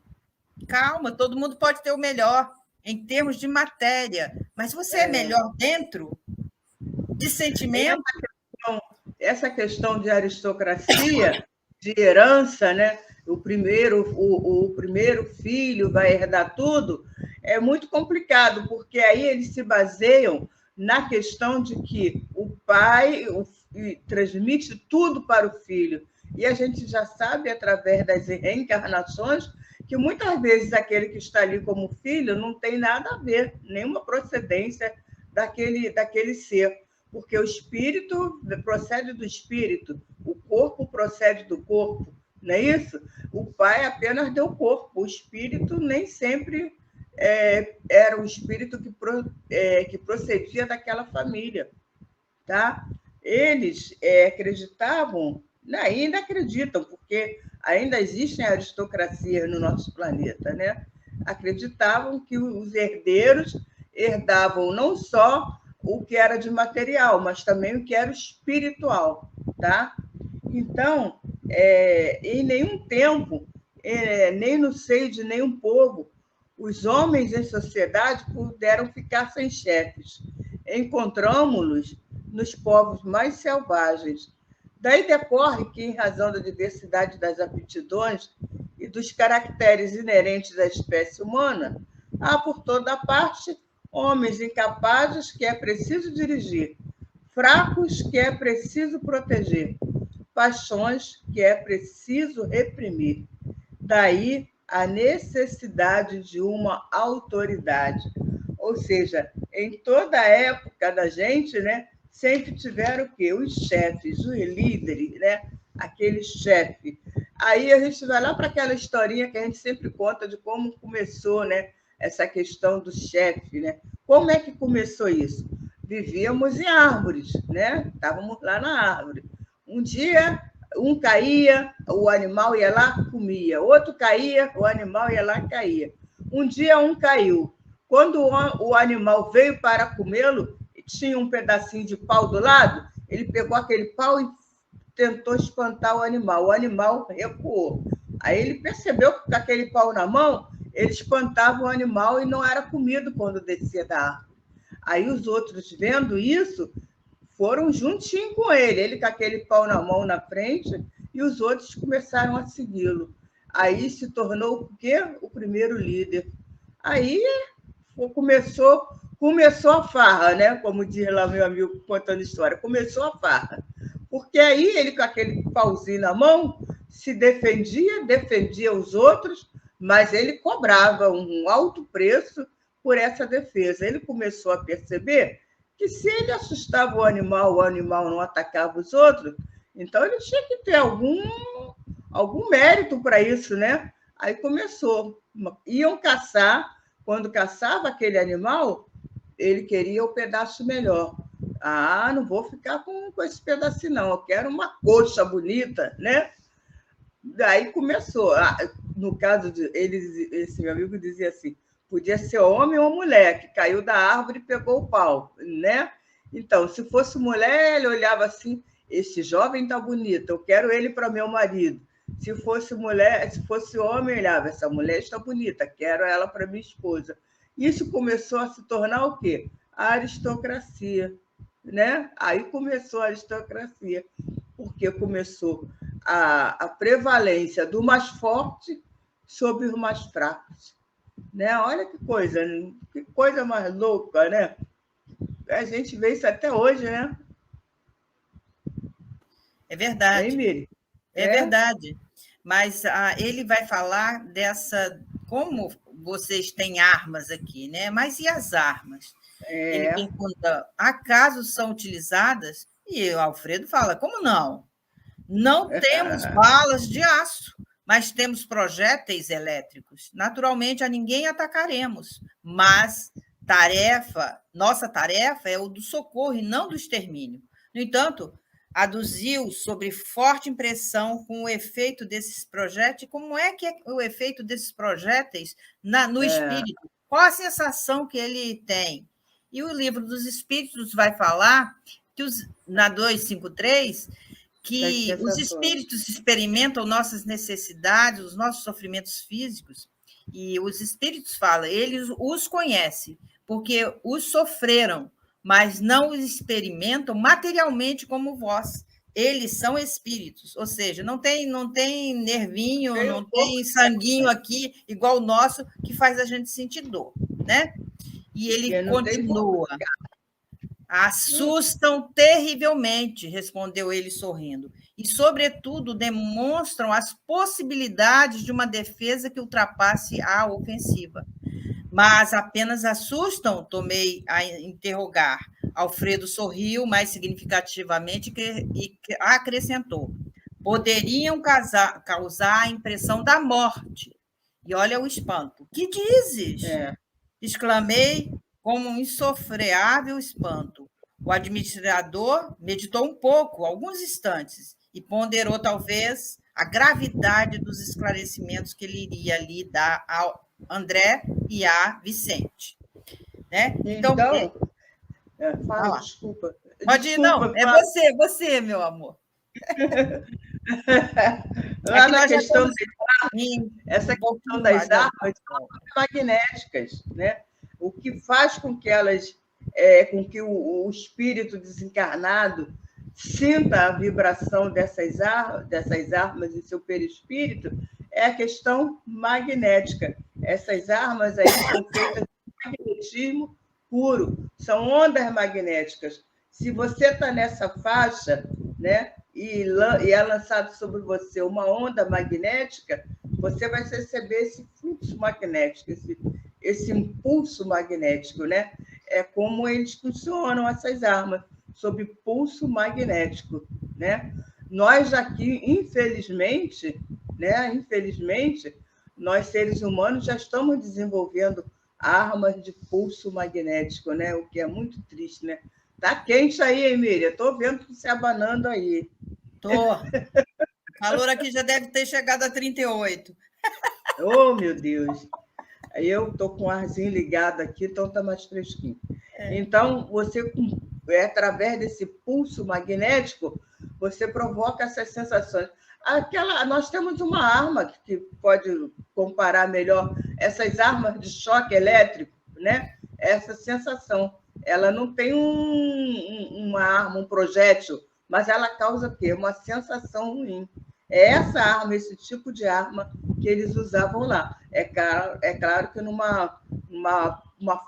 Calma, todo mundo pode ter o melhor em termos de matéria, mas você é melhor dentro de sentimento? Essa questão de aristocracia, de herança, né? O primeiro filho vai herdar tudo, é muito complicado, porque aí eles se baseiam na questão de que o pai, transmite tudo para o filho. E a gente já sabe, através das reencarnações, que muitas vezes aquele que está ali como filho não tem nada a ver, nenhuma procedência daquele ser, porque o espírito procede do espírito, o corpo procede do corpo, não é isso? O pai apenas deu corpo, o espírito nem sempre era o espírito que procedia daquela família, tá? Eles acreditavam, ainda acreditam, porque ainda existem aristocracias no nosso planeta, né? Acreditavam que os herdeiros herdavam não só o que era de material, mas também o que era espiritual, tá? Então, em nenhum tempo, nem no seio de nenhum povo, os homens em sociedade puderam ficar sem chefes. Encontramos-los nos povos mais selvagens. Daí decorre que, em razão da diversidade das aptidões e dos caracteres inerentes à espécie humana, há por toda parte homens incapazes que é preciso dirigir, fracos que é preciso proteger, paixões que é preciso reprimir. Daí a necessidade de uma autoridade. Ou seja, em toda a época da gente, né, sempre tiveram o quê? Os chefes, os líderes, né? Aquele chefe. Aí a gente vai lá para aquela historinha que a gente sempre conta de como começou, né, essa questão do chefe, né? Como é que começou isso? Vivíamos em árvores, né? Estávamos lá na árvore. Um dia, um caía, o animal ia lá, comia. Outro caía, o animal ia lá e caía. Um dia, um caiu. Quando o animal veio para comê-lo, tinha um pedacinho de pau do lado, ele pegou aquele pau e tentou espantar o animal. O animal recuou. Aí ele percebeu que com aquele pau na mão, ele espantava o animal e não era comido quando descia da árvore. Aí os outros, vendo isso, foram juntinho com ele. Ele com aquele pau na mão na frente e os outros começaram a segui-lo. Aí se tornou o quê? O primeiro líder. Aí começou a farra, né? Como diz lá meu amigo contando história, começou a farra. Porque aí ele, com aquele pauzinho na mão, se defendia os outros, mas ele cobrava um alto preço por essa defesa. Ele começou a perceber que se ele assustava o animal não atacava os outros, então ele tinha que ter algum mérito para isso, né? Aí começou. Iam caçar, quando caçava aquele animal, ele queria o pedaço melhor. Ah, não vou ficar com esse pedacinho, não. Eu quero uma coxa bonita, né? Daí começou. No caso de esse meu amigo dizia assim, podia ser homem ou mulher, que caiu da árvore e pegou o pau, né? Então, se fosse mulher, ele olhava assim, esse jovem está bonito, eu quero ele para meu marido. Se fosse mulher, se fosse homem, olhava, essa mulher está bonita, quero ela para minha esposa. Isso começou a se tornar o quê? A aristocracia, né? Aí começou a aristocracia, porque começou a prevalência do mais forte sobre os mais fracos, né? Olha que coisa mais louca, né? A gente vê isso até hoje, né? É verdade. Hein, Miri? É verdade. Mas ele vai falar como vocês têm armas aqui, né? Mas e as armas? Ele pergunta, acaso são utilizadas? E o Alfredo fala, como não? Não temos balas de aço, mas temos projéteis elétricos. Naturalmente, a ninguém atacaremos, mas nossa tarefa é o do socorro e não do extermínio. No entanto, aduziu sobre forte impressão com o efeito desses projéteis. Como é que é o efeito desses projéteis no espírito? Qual a sensação que ele tem? E o livro dos Espíritos vai falar, que na 253, que os espíritos experimentam nossas necessidades, os nossos sofrimentos físicos, e os espíritos falam, eles os conhecem, porque os sofreram, mas não os experimentam materialmente como vós. Eles são espíritos, ou seja, não tem nervinho, não tem sanguinho aqui, igual o nosso, que faz a gente sentir dor, né? E ele continua. Assustam terrivelmente, respondeu ele sorrindo, e, sobretudo, demonstram as possibilidades de uma defesa que ultrapasse a ofensiva. Mas apenas assustam, tomei a interrogar. Alfredo sorriu mais significativamente e acrescentou: poderiam causar a impressão da morte. E olha o espanto. Que dizes? Exclamei com um insofreável espanto. O administrador meditou um pouco, alguns instantes, e ponderou, talvez, a gravidade dos esclarecimentos que ele iria ali dar ao André e a Vicente. Né? Então fala, desculpa. Pode ir, não, é você, meu amor. Lá na questão essa questão das armas são magnéticas, né? O que faz com que elas, com que o espírito desencarnado sinta a vibração dessas armas em seu perispírito é a questão magnética. Essas armas aí são feitas de magnetismo puro, são ondas magnéticas. Se você está nessa faixa, né, e é lançado sobre você uma onda magnética, você vai receber esse fluxo magnético, esse impulso magnético, né? É como eles funcionam, essas armas, sob pulso magnético, né? Nós aqui, infelizmente, nós seres humanos já estamos desenvolvendo armas de pulso magnético, né? O que é muito triste, né? Tá quente aí, Emília. Estou vendo você abanando aí. Tô. O calor aqui já deve ter chegado a 38. Oh, meu Deus. Aí eu estou com o arzinho ligado aqui, então está mais fresquinho. Então, você, através desse pulso magnético, você provoca essas sensações. Nós temos uma arma que pode comparar melhor essas armas de choque elétrico, né? Essa sensação. Ela não tem uma arma, um projétil, mas ela causa o quê? Uma sensação ruim. É essa arma, esse tipo de arma que eles usavam lá. É claro que numa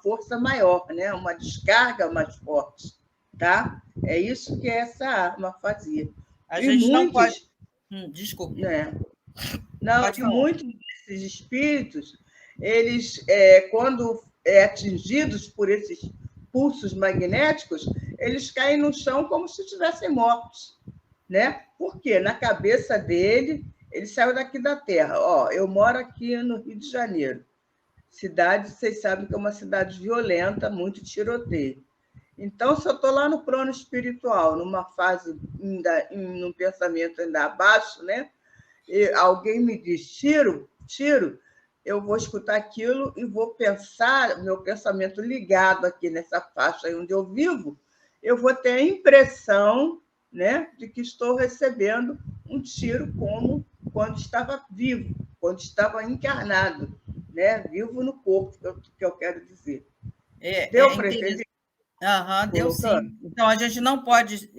força maior, né? Uma descarga mais forte. Tá? É isso que essa arma fazia. A gente não pode... Desculpe. Né? Não, e muitos desses espíritos, eles, quando atingidos por esses pulsos magnéticos, eles caem no chão como se estivessem mortos, né? Porque na cabeça dele, ele saiu daqui da Terra. Eu moro aqui no Rio de Janeiro. Cidade, vocês sabem que é uma cidade violenta, muito tiroteio. Então, se eu estou lá no plano espiritual, numa fase, num pensamento ainda abaixo, né? E alguém me diz tiro, eu vou escutar aquilo e vou pensar, meu pensamento ligado aqui nessa faixa onde eu vivo, eu vou ter a impressão, né, de que estou recebendo um tiro como quando estava vivo, quando estava encarnado, né, vivo no corpo, que eu quero dizer. Deu para entender? Deu sim. Então, a gente não pode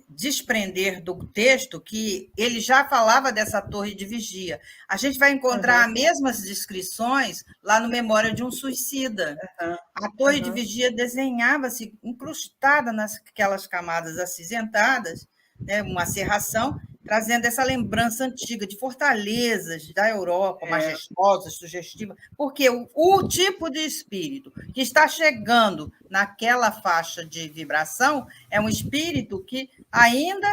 desprender do texto que ele já falava dessa torre de vigia. A gente vai encontrar as mesmas descrições lá no Memória de um Suicida. A torre de vigia desenhava-se incrustada naquelas camadas acinzentadas, né, uma serração, trazendo essa lembrança antiga de fortalezas da Europa, majestosas, sugestivas, porque o tipo de espírito que está chegando naquela faixa de vibração é um espírito que ainda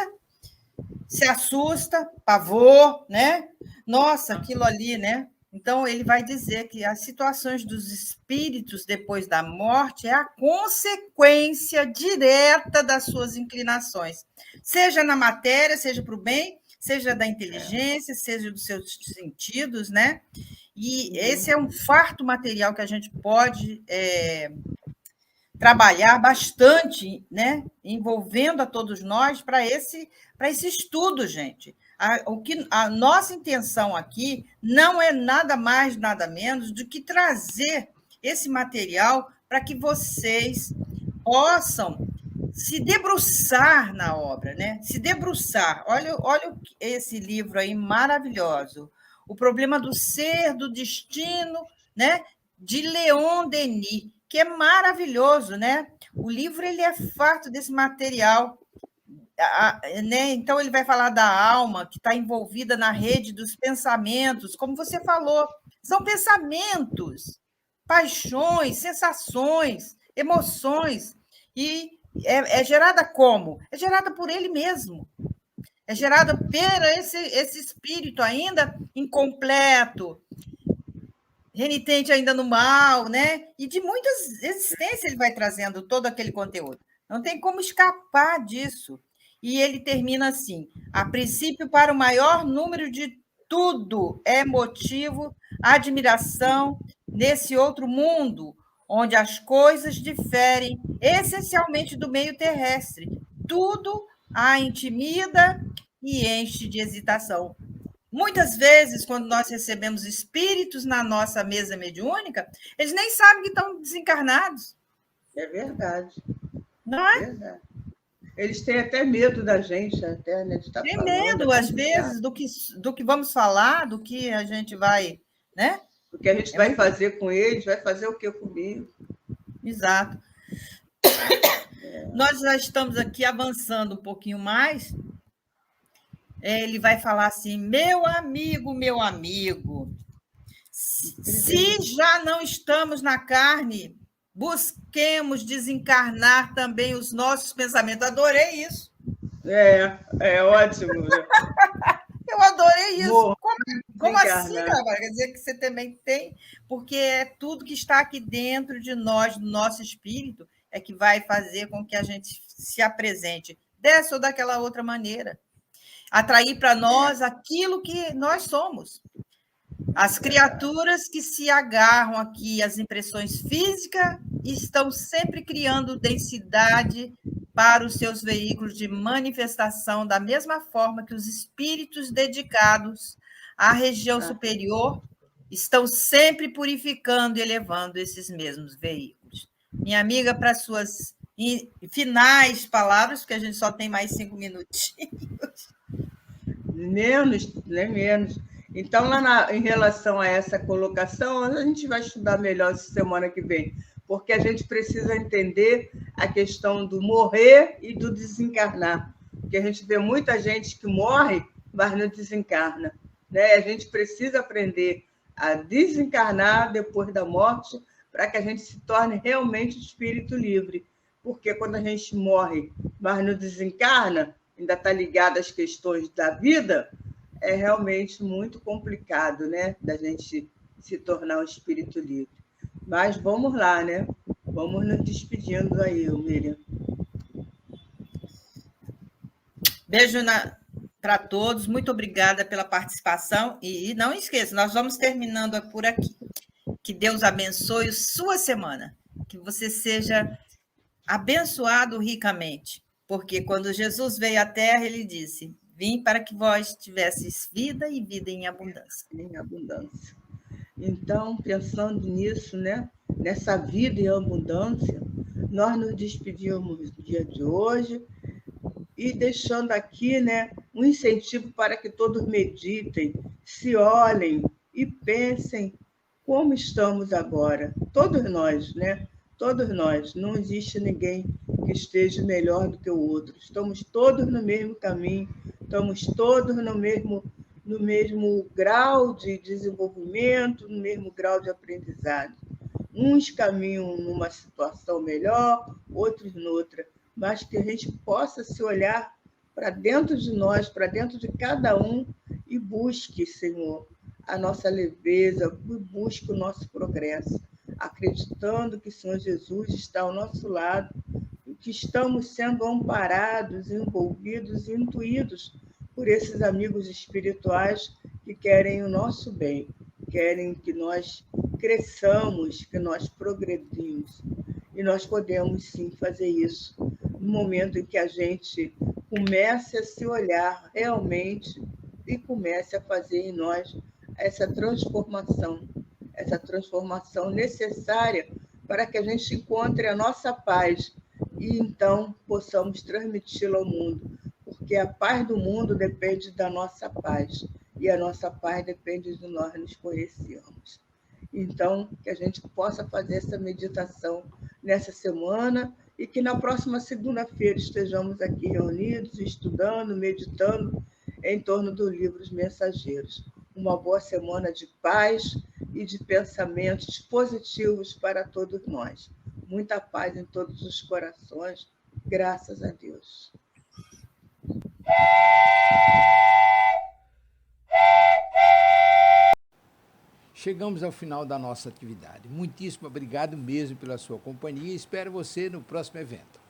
se assusta, pavor, né? Nossa, aquilo ali, né? Então, ele vai dizer que as situações dos espíritos depois da morte é a consequência direta das suas inclinações, seja na matéria, seja para o bem, seja da inteligência, seja dos seus sentidos, né? E esse é um farto material que a gente pode trabalhar bastante, né? Envolvendo a todos nós para esse estudo, gente. A nossa intenção aqui não é nada mais, nada menos do que trazer esse material para que vocês possam se debruçar na obra, né? Se debruçar. Olha esse livro aí maravilhoso. O Problema do Ser, do Destino, né? De Leon Denis, que é maravilhoso, né? O livro ele é farto desse material, né? Então ele vai falar da alma que está envolvida na rede dos pensamentos, como você falou, são pensamentos, paixões, sensações, emoções, e é gerada como? É gerada por ele mesmo. É gerada por esse espírito ainda incompleto, renitente ainda no mal, né? E de muitas existências ele vai trazendo todo aquele conteúdo. Não tem como escapar disso. E ele termina assim: a princípio, para o maior número de tudo é motivo, admiração nesse outro mundo, onde as coisas diferem essencialmente do meio terrestre. Tudo a intimida e enche de hesitação. Muitas vezes, quando nós recebemos espíritos na nossa mesa mediúnica, eles nem sabem que estão desencarnados. É verdade. Não é? Verdade. Eles têm até medo da gente, até, né? De estar Tem falando, medo, às vezes, do que vamos falar, do que a gente vai, né? O que a gente vai fazer com eles, vai fazer o que comigo? Exato. Nós já estamos aqui avançando um pouquinho mais. Ele vai falar assim: meu amigo, se já não estamos na carne, busquemos desencarnar também os nossos pensamentos. Adorei isso. É ótimo. Eu adorei isso. Como assim, desencarnar. Bárbara? Quer dizer que você também tem, porque é tudo que está aqui dentro de nós, do nosso espírito, é que vai fazer com que a gente se apresente dessa ou daquela outra maneira. Atrair para nós aquilo que nós somos. As criaturas que se agarram aqui às impressões físicas estão sempre criando densidade para os seus veículos de manifestação, da mesma forma que os espíritos dedicados à região superior estão sempre purificando e elevando esses mesmos veículos. Minha amiga, para suas finais palavras, porque a gente só tem mais 5 minutinhos. Menos, nem menos. Então, em relação a essa colocação, a gente vai estudar melhor essa semana que vem, porque a gente precisa entender a questão do morrer e do desencarnar, porque a gente vê muita gente que morre, mas não desencarna, né? A gente precisa aprender a desencarnar depois da morte para que a gente se torne realmente espírito livre, porque quando a gente morre, mas não desencarna, ainda está ligado às questões da vida, é realmente muito complicado, né, da gente se tornar um espírito livre. Mas vamos lá, né? Vamos nos despedindo aí, Miriam. Beijo para todos, muito obrigada pela participação. E não esqueça, nós vamos terminando por aqui. Que Deus abençoe a sua semana, que você seja abençoado ricamente, porque quando Jesus veio à Terra, ele disse: vim para que vós tivesseis vida e vida em abundância. Em abundância. Então, pensando nisso, né, nessa vida em abundância, nós nos despedimos no dia de hoje e deixando aqui, né, um incentivo para que todos meditem, se olhem e pensem como estamos agora. Todos nós, né? Todos nós. Não existe ninguém que esteja melhor do que o outro. Estamos todos no mesmo caminho, estamos todos no mesmo grau de desenvolvimento, no mesmo grau de aprendizado. Uns caminham numa situação melhor, outros noutra, mas que a gente possa se olhar para dentro de nós, para dentro de cada um e busque, Senhor, a nossa leveza, busque o nosso progresso, acreditando que o Senhor Jesus está ao nosso lado, que estamos sendo amparados, envolvidos e intuídos por esses amigos espirituais que querem o nosso bem, querem que nós cresçamos, que nós progredimos. E nós podemos, sim, fazer isso no momento em que a gente comece a se olhar realmente e comece a fazer em nós essa transformação necessária para que a gente encontre a nossa paz e, então, possamos transmiti-la ao mundo, porque a paz do mundo depende da nossa paz, e a nossa paz depende de nós nos conhecermos. Então, que a gente possa fazer essa meditação nessa semana e que na próxima segunda-feira estejamos aqui reunidos, estudando, meditando em torno do livro Os Mensageiros. Uma boa semana de paz e de pensamentos positivos para todos nós. Muita paz em todos os corações, graças a Deus. Chegamos ao final da nossa atividade. Muitíssimo obrigado mesmo pela sua companhia e espero você no próximo evento.